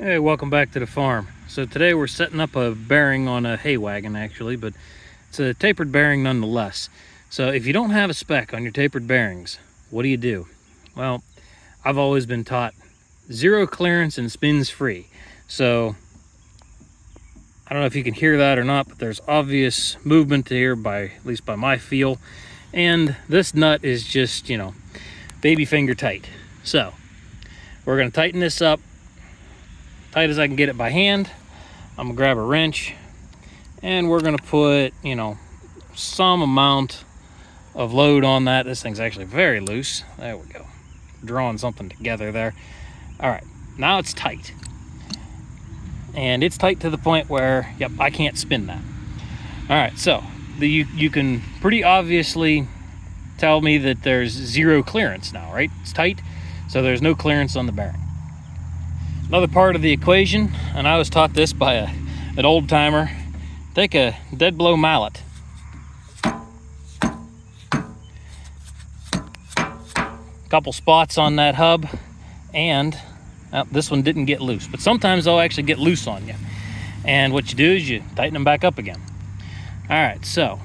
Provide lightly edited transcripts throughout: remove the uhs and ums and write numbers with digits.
Hey, welcome back to the farm. So today we're setting up a bearing on a hay wagon actually, but it's a tapered bearing nonetheless. So if you don't have a spec on your tapered bearings, what do? Well, I've always been taught zero clearance and spins free. So I don't know if you can hear that or not, but there's obvious movement here at least by my feel. And this nut is just, baby finger tight. So we're gonna tighten this up tight as I can get it by hand. I'm gonna grab a wrench and we're gonna put, some amount of load on that. This thing's actually very loose. There we go. Drawing something together there. All right, now it's tight. And it's tight to the point where, yep, I can't spin that. All right, so you can pretty obviously tell me that there's zero clearance now, right? It's tight, so there's no clearance on the bearing. Another part of the equation, and I was taught this by an old timer, take a dead blow mallet. Couple spots on that hub, and this one didn't get loose, but sometimes they'll actually get loose on you. And what you do is you tighten them back up again. All right, so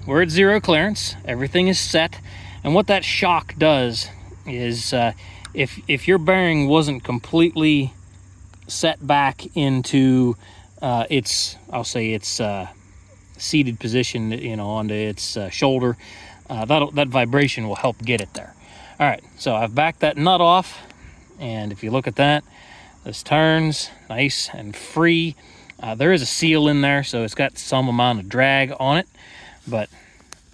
we're at zero clearance, everything is set, and what that shock does is if your bearing wasn't completely set back into its seated position, onto its shoulder, that vibration will help get it there. All right, so I've backed that nut off, and if you look at that, this turns nice and free. There is a seal in there, so it's got some amount of drag on it, but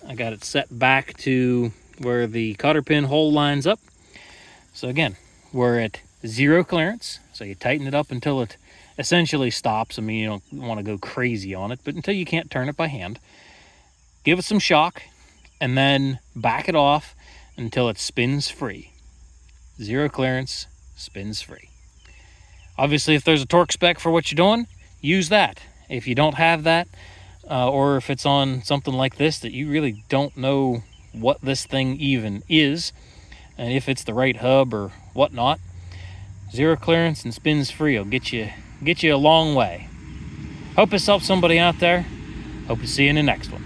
I got it set back to where the cotter pin hole lines up. So again, we're at zero clearance, so you tighten it up until it essentially stops. I mean, you don't want to go crazy on it, but until you can't turn it by hand. Give it some shock, and then back it off until it spins free. Zero clearance, spins free. Obviously, if there's a torque spec for what you're doing, use that. If you don't have that, or if it's on something like this that you really don't know what this thing even is, and if it's the right hub or whatnot, zero clearance and spins free will get you a long way. Hope this helps somebody out there. Hope to see you in the next one.